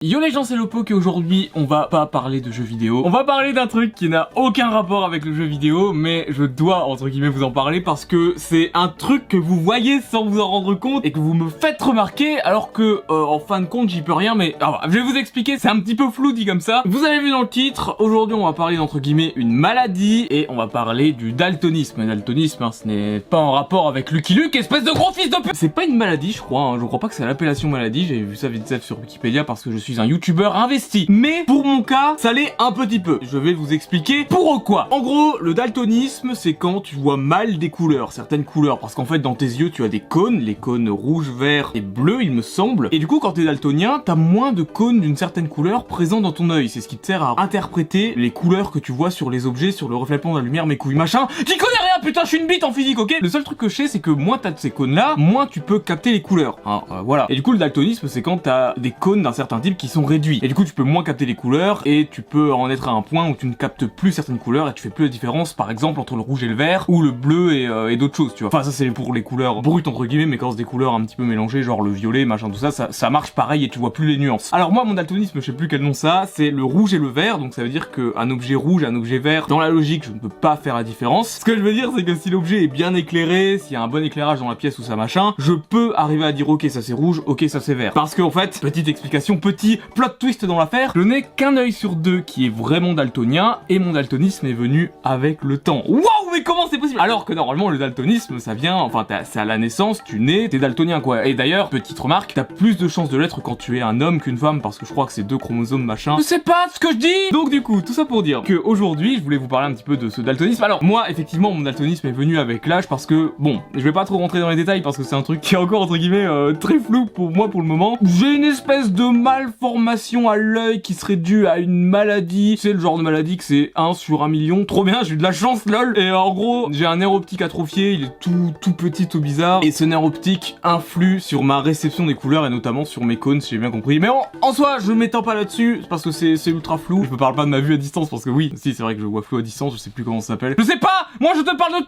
Yo les gens, c'est Lopoke et aujourd'hui on va pas parler de jeux vidéo. On va parler d'un truc qui n'a aucun rapport avec le jeu vidéo, mais je dois entre guillemets vous en parler parce que c'est un truc que vous voyez sans vous en rendre compte et que vous me faites remarquer alors que en fin de compte j'y peux rien, mais alors, je vais vous expliquer, c'est un petit peu flou dit comme ça. Vous avez vu dans le titre, aujourd'hui on va parler d'entre guillemets une maladie et on va parler du daltonisme. Daltonisme, hein, ce n'est pas en rapport avec Lucky Luke, espèce de gros fils de pute. C'est pas une maladie je crois, hein. Je crois pas que c'est l'appellation maladie, j'ai vu ça vite fait sur Wikipédia parce que je suis un youtubeur investi. Mais pour mon cas, ça l'est un petit peu. Je vais vous expliquer pourquoi. En gros, le daltonisme, c'est quand tu vois mal des couleurs, certaines couleurs. Parce qu'en fait, dans tes yeux, tu as des cônes, les cônes rouge, vert et bleu, il me semble. Et du coup, quand t'es daltonien, t'as moins de cônes d'une certaine couleur présents dans ton œil. C'est ce qui te sert à interpréter les couleurs que tu vois sur les objets, sur le reflètement de la lumière, mes couilles, machin. J'y connais rien, putain, je suis une bite en physique, ok? Le seul truc que je sais, c'est que moins t'as de ces cônes-là, moins tu peux capter les couleurs. Hein, voilà. Et du coup, le daltonisme, c'est quand t'as des cônes d'un certain type qui sont réduits. Et du coup tu peux moins capter les couleurs et tu peux en être à un point où tu ne captes plus certaines couleurs et tu fais plus la différence par exemple entre le rouge et le vert ou le bleu et d'autres choses, tu vois. Enfin ça c'est pour les couleurs brutes entre guillemets, mais quand c'est des couleurs un petit peu mélangées genre le violet machin tout ça, ça marche pareil et tu vois plus les nuances. Alors moi mon daltonisme, je sais plus quel nom ça, c'est le rouge et le vert, donc ça veut dire qu'un objet rouge et un objet vert, dans la logique je ne peux pas faire la différence. Ce que je veux dire c'est que si l'objet est bien éclairé, s'il y a un bon éclairage dans la pièce ou ça machin, je peux arriver à dire ok ça c'est rouge, ok ça c'est vert. Parce que en fait, petite explication, petit plot twist dans l'affaire, je n'ai qu'un œil sur deux qui est vraiment daltonien et mon daltonisme est venu avec le temps. Waouh, mais comment c'est possible? Alors que normalement le daltonisme ça vient, enfin c'est à la naissance, tu nais, t'es daltonien quoi. Et d'ailleurs, petite remarque, t'as plus de chances de l'être quand tu es un homme qu'une femme parce que je crois que c'est 2 chromosomes machin. Je sais pas ce que je dis. Donc du coup, tout ça pour dire que aujourd'hui, je voulais vous parler un petit peu de ce daltonisme. Alors moi, effectivement, mon daltonisme est venu avec l'âge parce que bon, je vais pas trop rentrer dans les détails parce que c'est un truc qui est encore entre guillemets très flou pour moi pour le moment. J'ai une espèce de malformation à l'œil qui serait due à une maladie. C'est le genre de maladie que c'est 1 sur 1 million. Trop bien, j'ai eu de la chance, lol. Et en gros, j'ai un nerf optique atrophié, il est tout petit, tout bizarre. Et ce nerf optique influe sur ma réception des couleurs et notamment sur mes cônes, si j'ai bien compris. Mais en soi, je m'étends pas là-dessus parce que c'est ultra flou. Je me parle pas de ma vue à distance parce que oui, si c'est vrai que je vois flou à distance, je sais plus comment ça s'appelle. Je sais pas. Moi, je te parle de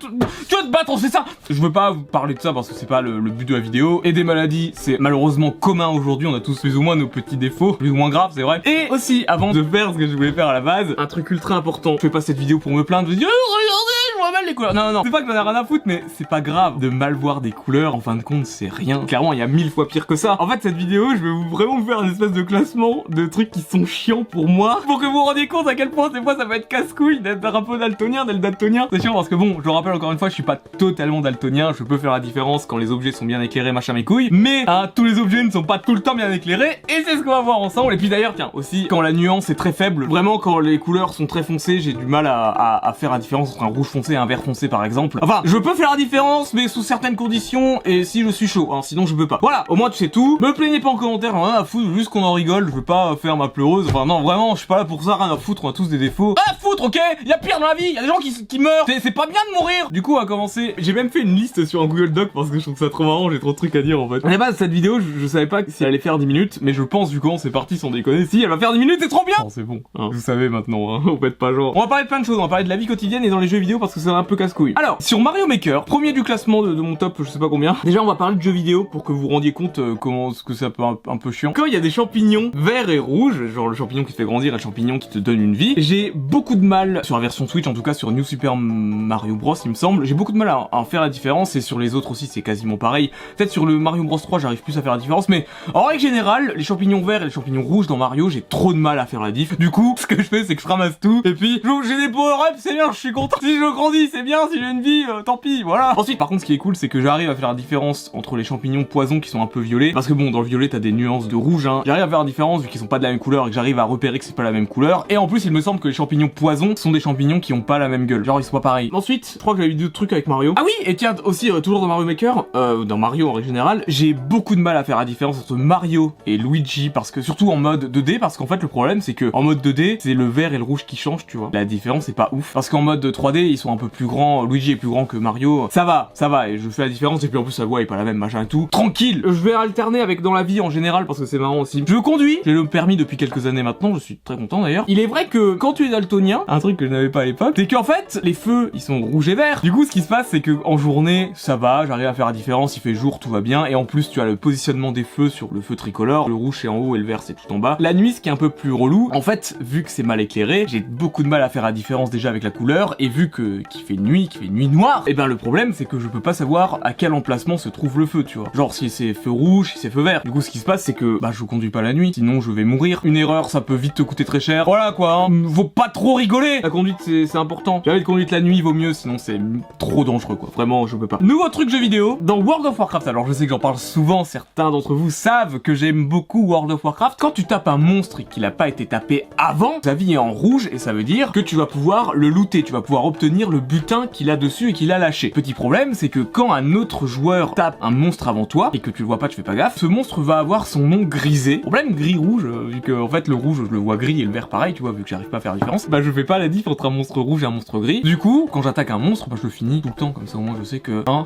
tu veux te battre, c'est ça. Je veux pas vous parler de ça parce que c'est pas le but de la vidéo. Et des maladies, c'est malheureusement commun aujourd'hui. On a tous plus ou moins nos petits défauts, plus ou moins graves, c'est vrai. Et aussi, avant de faire ce que je voulais faire à la base, un truc ultra important. Je fais pas cette vidéo pour me plaindre, de dire regardez, je vois mal les couleurs. Non, c'est pas que j'en ai rien à foutre, mais c'est pas grave de mal voir des couleurs. En fin de compte, c'est rien. Clairement, il y a 1000 fois pire que ça. En fait, cette vidéo, je vais vraiment vous faire une espèce de classement de trucs qui sont chiants pour moi, pour que vous vous rendiez compte à quel point des fois ça peut être casse-couille d'être un peu daltonien, d'être daltonien. C'est chiant parce que bon, je le rappelle encore une fois, je suis pas totalement daltonien. Je peux faire la différence quand les objets sont bien éclairés, machin mes couilles. Mais tous les objets ne sont pas tout le temps bien éclairés. Et c'est ce qu'on va voir ensemble. Et puis d'ailleurs, tiens, aussi quand la nuance est très faible, vraiment quand les couleurs sont très foncées, j'ai du mal à faire la différence entre un rouge foncé et un vert foncé par exemple. Enfin, je peux faire la différence, mais sous certaines conditions et si je suis chaud, hein, sinon je peux pas. Voilà, au moins tu sais tout. Me plaignez pas en commentaire, rien à foutre, juste qu'on en rigole. Je veux pas faire ma pleureuse. Enfin non, vraiment, je suis pas là pour ça, rien à foutre. On a tous des défauts. Rien à foutre, ok? Y a pire dans la vie. Y a des gens qui meurent. C'est pas bien de mourir. Du coup, on va commencer. J'ai même fait une liste sur un Google Doc parce que je trouve ça trop marrant. J'ai trop de trucs à dire en fait. À la base, cette vidéo, je savais pas si elle allait faire 10 minutes, mais je pense vu comment c'est parti sans déconner. Si elle va faire 10 minutes, c'est trop bien. Oh, c'est bon. Hein. Vous savez maintenant. Hein. Vous faites pas genre. On va parler de plein de choses. On va parler de la vie quotidienne et dans les jeux vidéo parce que c'est un peu casse-couille. Alors, sur Mario Maker, premier du classement de mon top, je sais pas combien. Déjà, on va parler de jeux vidéo pour que vous vous rendiez compte comment ce que c'est un peu chiant. Quand il y a des champignons verts et rouges, genre le champignon qui te fait grandir et le champignon qui te donne une vie, j'ai beaucoup de mal sur la version Switch, en tout cas sur New Super Mario Bros, il me semble. J'ai beaucoup de mal à en faire la différence et sur les autres aussi, c'est quasiment pareil. Peut-être sur le Mario Bros 3, j'arrive plus à faire la différence, mais en règle générale, les champignons verts et les champignons rouges dans Mario, j'ai trop de mal à faire la diff. Du coup, ce que je fais, c'est que je ramasse tout et puis j'ai des power-ups, c'est bien, je suis content. Si je grandis, c'est bien. Si j'ai une vie, tant pis, voilà. Ensuite, par contre, ce qui est cool, c'est que j'arrive à faire la différence entre les champignons poison qui sont un peu violets, parce que bon, dans le violet, t'as des nuances de rouge, hein. J'arrive à faire la différence vu qu'ils sont pas de la même couleur et que j'arrive à repérer que c'est pas la même couleur. Et en plus, il me semble que les champignons poison sont des champignons qui ont pas la même gueule. Genre, ils sont pas pareils. Ensuite, je crois que j'avais vu d'autres trucs avec Mario. Ah oui, et tiens, aussi, toujours dans Mario Maker, dans Mario en règle générale, j'ai beaucoup de mal à faire la différence entre Mario et Luigi, parce que surtout en mode 2D, parce qu'en fait, le problème, c'est que en mode 2D, c'est le vert et le rouge qui changent, tu vois. La différence, c'est pas ouf. Parce qu'en mode 3D, ils sont un peu plus grand, Luigi est plus grand que Mario, ça va, et je fais la différence, et puis en plus sa voix est pas la même, machin et tout. Tranquille. Je vais alterner avec dans la vie en général, parce que c'est marrant aussi. Je conduis, j'ai le permis depuis quelques années maintenant, je suis très content d'ailleurs. Il est vrai que quand tu es daltonien, un truc que je n'avais pas à l'époque, c'est qu'en fait, les feux, ils sont rouges et verts. Du coup, ce qui se passe, c'est que en journée, ça va, j'arrive à faire la différence, il fait jour, tout va bien, et en plus, tu as le positionnement des feux sur le feu tricolore, le rouge c'est en haut et le vert c'est tout en bas. La nuit, ce qui est un peu plus relou, en fait, vu que c'est mal éclairé, j'ai beaucoup de mal à faire la différence déjà avec la couleur, et vu que qu'il fait nuit noire, et ben le problème c'est que je peux pas savoir à quel emplacement se trouve le feu, tu vois. Genre si c'est feu rouge, si c'est feu vert. Du coup, ce qui se passe, c'est que bah je conduis pas la nuit, sinon je vais mourir. Une erreur, ça peut vite te coûter très cher. Voilà quoi, hein. Faut pas trop rigoler. La conduite c'est important. Jamais de conduite la nuit vaut mieux, sinon c'est trop dangereux quoi. Vraiment, je peux pas. Nouveau truc jeu vidéo dans World of Warcraft. Alors je sais que j'en parle souvent, certains d'entre vous savent que j'aime beaucoup World of Warcraft. Quand tu tapes un monstre et qu'il a pas été tapé avant, sa vie est en rouge et ça veut dire que tu vas pouvoir le looter, tu vas pouvoir obtenir le butin qu'il a dessus et qu'il a lâché. Petit problème, c'est que quand un autre joueur tape un monstre avant toi et que tu le vois pas, tu fais pas gaffe, ce monstre va avoir son nom grisé. Problème gris-rouge, vu que en fait le rouge je le vois gris et le vert pareil, tu vois, vu que j'arrive pas à faire la différence, bah je fais pas la diff entre un monstre rouge et un monstre gris. Du coup, quand j'attaque un monstre, bah je le finis tout le temps, comme ça au moins je sais que, hein,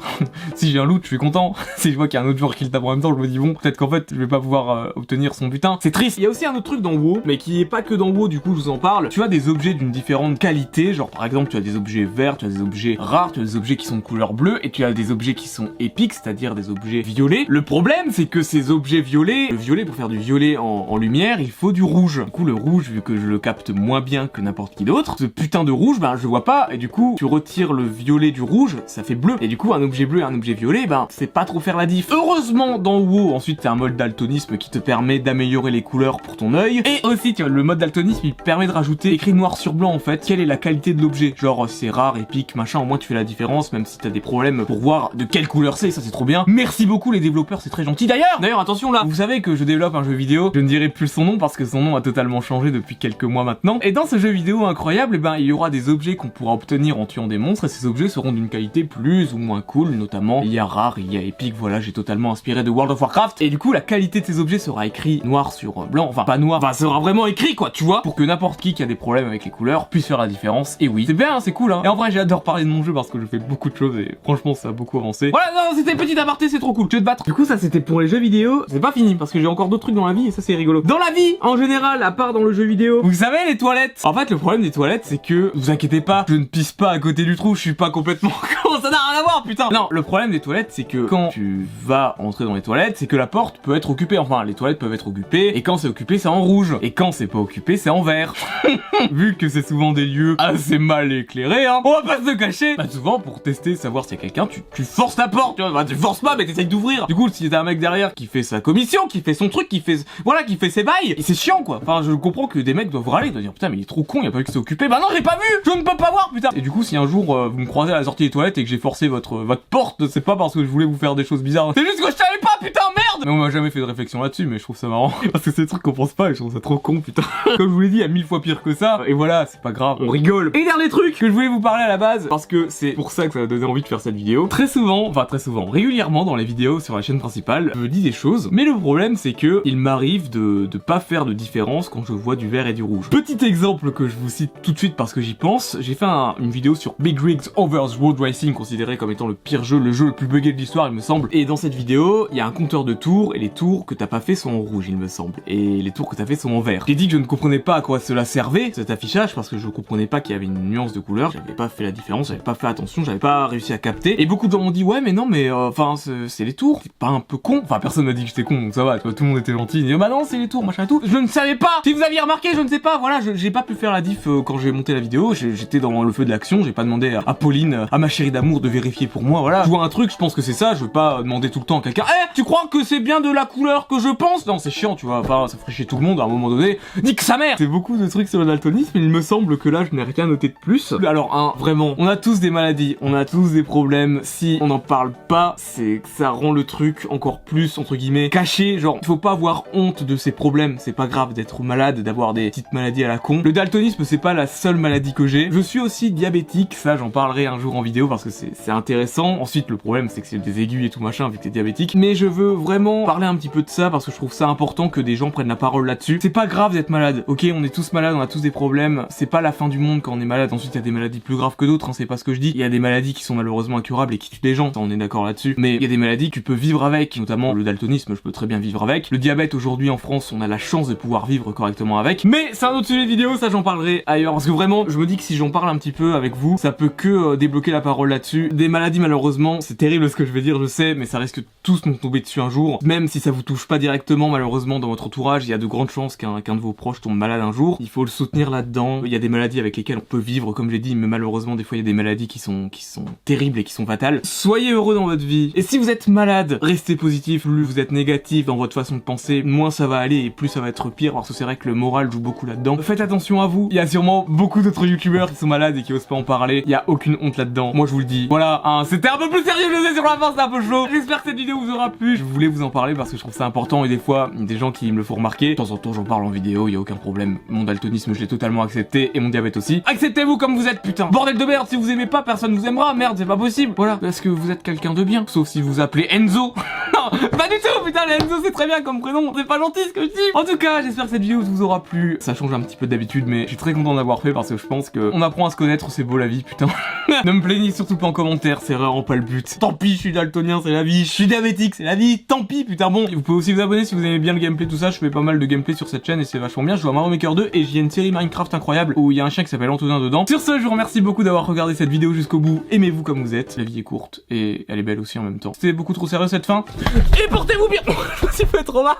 si j'ai un loot, je suis content. Si je vois qu'il y a un autre joueur qui le tape en même temps, je me dis bon, peut-être qu'en fait je vais pas pouvoir obtenir son butin. C'est triste. Il y a aussi un autre truc dans WoW, mais qui est pas que dans WoW, du coup je vous en parle. Tu as des objets d'une différente qualité, genre par exemple tu as des objets verts, tu as des objets rares, tu as des objets qui sont de couleur bleue, et tu as des objets qui sont épiques, c'est-à-dire des objets violets. Le problème c'est que ces objets violets, le violet, pour faire du violet en lumière, il faut du rouge. Du coup le rouge, vu que je le capte moins bien que n'importe qui d'autre, ce putain de rouge, ben je le vois pas, et du coup tu retires le violet du rouge, ça fait bleu. Et du coup un objet bleu et un objet violet, ben c'est pas trop faire la diff. Heureusement dans WoW, ensuite t'as un mode daltonisme qui te permet d'améliorer les couleurs pour ton œil, et aussi tu vois, le mode daltonisme il permet de rajouter écrit noir sur blanc en fait, quelle est la qualité de l'objet, genre si c'est rare, épique, machin, au moins tu fais la différence, même si t'as des problèmes pour voir de quelle couleur c'est, ça c'est trop bien. Merci beaucoup les développeurs, c'est très gentil. D'ailleurs attention là, vous savez que je développe un jeu vidéo, je ne dirai plus son nom parce que son nom a totalement changé depuis quelques mois maintenant, et dans ce jeu vidéo incroyable, eh ben il y aura des objets qu'on pourra obtenir en tuant des monstres, et ces objets seront d'une qualité plus ou moins cool, notamment il y a rare, il y a épique, voilà, j'ai totalement inspiré de World of Warcraft, et du coup la qualité de ces objets sera écrit noir sur blanc, enfin pas noir, enfin sera vraiment écrit quoi, tu vois, pour que n'importe qui a des problèmes avec les couleurs puisse faire la différence. Et oui, c'est bien, hein, c'est cool hein. Et en vrai j'ai hâte de reparler de mon jeu parce que je fais beaucoup de choses et franchement ça a beaucoup avancé. Voilà, non, c'était petit aparté, c'est trop cool, je vais te battre. Du coup ça c'était pour les jeux vidéo, c'est pas fini parce que j'ai encore d'autres trucs dans la vie et ça c'est rigolo. Dans la vie en général, à part dans le jeu vidéo, vous savez les toilettes. En fait le problème des toilettes c'est que, vous inquiétez pas, je ne pisse pas à côté du trou, je suis pas complètement con, ça n'a rien à voir putain. Non, le problème des toilettes c'est que quand tu vas entrer dans les toilettes, c'est que la porte peut être occupée, enfin les toilettes peuvent être occupées, et quand c'est occupé c'est en rouge, et quand c'est pas occupé c'est en vert. Vu que c'est souvent des lieux assez mal éclairés, hein, on va pas se le cacher. Bah souvent pour tester, savoir s'il y a quelqu'un, tu forces la porte, tu vois, bah, tu forces pas mais t'essayes d'ouvrir. Du coup si t'as un mec derrière qui fait sa commission, qui fait son truc, qui fait, voilà, qui fait ses bails, et c'est chiant quoi. Enfin je comprends que des mecs doivent râler, doivent dire putain mais il est trop con, il a pas vu que c'est occupé. Bah non j'ai pas vu, je ne peux pas voir putain. Et du coup si un jour vous me croisez à la sortie des toilettes et que j'ai forcé votre porte, c'est pas parce que je voulais vous faire des choses bizarres, c'est juste que je savais pas putain merde. Mais on m'a jamais fait de réflexion là-dessus, mais je trouve ça marrant parce que c'est des trucs qu'on pense pas et je trouve ça trop con putain. Comme je vous l'ai dit, il y a 1000 fois pire que ça, et voilà, c'est pas grave, on rigole. Et dernier truc que je voulais vous parler à la base, parce que c'est pour ça que ça m'a donné envie de faire cette vidéo. Très souvent, régulièrement dans les vidéos sur la chaîne principale, je dis des choses, mais le problème c'est que il m'arrive de pas faire de différence quand je vois du vert et du rouge. Petit exemple que je vous cite tout de suite parce que j'y pense, j'ai fait une vidéo sur Big Rigs Overs Road Racing, considéré comme étant le pire jeu, le jeu le plus buggé de l'histoire il me semble, et dans cette vidéo, il y a un compteur de tours, et les tours que t'as pas fait sont en rouge il me semble, et les tours que t'as fait sont en vert. J'ai dit que je ne comprenais pas à quoi cela servait, cet affichage, parce que je comprenais pas qu'il y avait une nuance de couleur, j'avais pas fait la différence, j'avais pas fait attention, j'avais pas réussi à capter, et beaucoup de gens m'ont dit ouais mais non mais enfin c'est les tours, c'est pas un peu con, enfin personne m'a dit que j'étais con donc ça va, tu vois, tout le monde était gentil, il dit bah non c'est les tours machin et tout, je ne savais pas, si vous aviez remarqué je ne sais pas, voilà, j'ai pas pu faire la diff quand j'ai monté la vidéo, j'étais dans le feu de l'action, j'ai pas demandé à Pauline, à ma chérie d'amour de vérifier pour moi, voilà, je vois un truc, je pense que c'est ça, je veux pas demander tout le temps à quelqu'un, tu crois que c'est bien de la couleur que je pense, non c'est chiant tu vois, enfin ça ferait chier tout le monde à un moment donné, nique sa mère. C'est beaucoup de trucs sur le daltonisme, mais il me semble que là je n'ai rien noté de plus. Alors vraiment, on a tous des maladies, on a tous des problèmes, si on n'en parle pas, c'est que ça rend le truc encore plus, entre guillemets, caché, genre, il faut pas avoir honte de ces problèmes, c'est pas grave d'être malade, d'avoir des petites maladies à la con. Le daltonisme c'est pas la seule maladie que j'ai, je suis aussi diabétique, ça j'en parlerai un jour en vidéo parce que c'est intéressant. Ensuite le problème c'est que c'est des aiguilles et tout machin vu que t'es diabétique, mais je veux vraiment vraiment parler un petit peu de ça parce que je trouve ça important que des gens prennent la parole là-dessus. C'est pas grave d'être malade, ok, on est tous malades, on a tous des problèmes, c'est pas la fin du monde quand on est malade. Ensuite il y a des maladies plus graves que d'autres, hein, c'est pas ce que je dis. Il y a des maladies qui sont malheureusement incurables et qui tuent des gens, ça, on est d'accord là-dessus. Mais il y a des maladies que tu peux vivre avec, notamment le daltonisme, je peux très bien vivre avec. Le diabète aujourd'hui en France, on a la chance de pouvoir vivre correctement avec. Mais c'est un autre sujet de vidéo, ça j'en parlerai ailleurs. Parce que vraiment, je me dis que si j'en parle un petit peu avec vous, ça peut que débloquer la parole là-dessus. Des maladies malheureusement, c'est terrible ce que je vais dire, je sais, mais ça risque tous nous tomber dessus un jour. Même si ça vous touche pas directement malheureusement dans votre entourage, il y a de grandes chances qu'un de vos proches tombe malade un jour. Il faut le soutenir là-dedans. Il y a des maladies avec lesquelles on peut vivre comme j'ai dit, mais malheureusement des fois il y a des maladies qui sont terribles et qui sont fatales. Soyez heureux dans votre vie. Et si vous êtes malade, restez positif. Plus vous êtes négatif dans votre façon de penser, moins ça va aller et plus ça va être pire parce que c'est vrai que le moral joue beaucoup là-dedans. Faites attention à vous. Il y a sûrement beaucoup d'autres youtubeurs qui sont malades et qui osent pas en parler. Il y a aucune honte là-dedans. Moi je vous le dis. Voilà, hein, c'était un peu plus sérieux, je sais, sur la fin c'était un peu chaud. J'espère que cette vidéo vous aura plu. Je voulais vous en parler parce que je trouve ça important et des fois, il y a des gens qui me le font remarquer. De temps en temps j'en parle en vidéo, il y a aucun problème. Mon daltonisme je l'ai totalement accepté et mon diabète aussi. Acceptez-vous comme vous êtes, putain. Bordel de merde, si vous aimez pas, personne vous aimera. Merde, c'est pas possible. Voilà, parce que vous êtes quelqu'un de bien. Sauf si vous appelez Enzo. Non, pas du tout, putain, Enzo c'est très bien comme prénom. C'est pas gentil ce que je dis. En tout cas, j'espère que cette vidéo vous aura plu. Ça change un petit peu d'habitude, mais je suis très content d'avoir fait parce que je pense que on apprend à se connaître, c'est beau la vie, putain. Ne me plaignez surtout pas en commentaire, c'est vraiment pas le but. Tant pis, je suis daltonien, c'est la vie. Je suis diabétique, c'est la vie. Tant pis, putain. Bon, vous pouvez aussi vous abonner si vous aimez bien le gameplay, tout ça. Je fais pas mal de gameplay sur cette chaîne et c'est vachement bien. Je joue à Mario Maker 2 et j'y ai une série Minecraft incroyable où il y a un chien qui s'appelle Antonin dedans. Sur ce, je vous remercie beaucoup d'avoir regardé cette vidéo jusqu'au bout. Aimez-vous comme vous êtes. La vie est courte et elle est belle aussi en même temps. C'était beaucoup trop sérieux cette fin. Et portez-vous bien. Je me suis fait trop mal.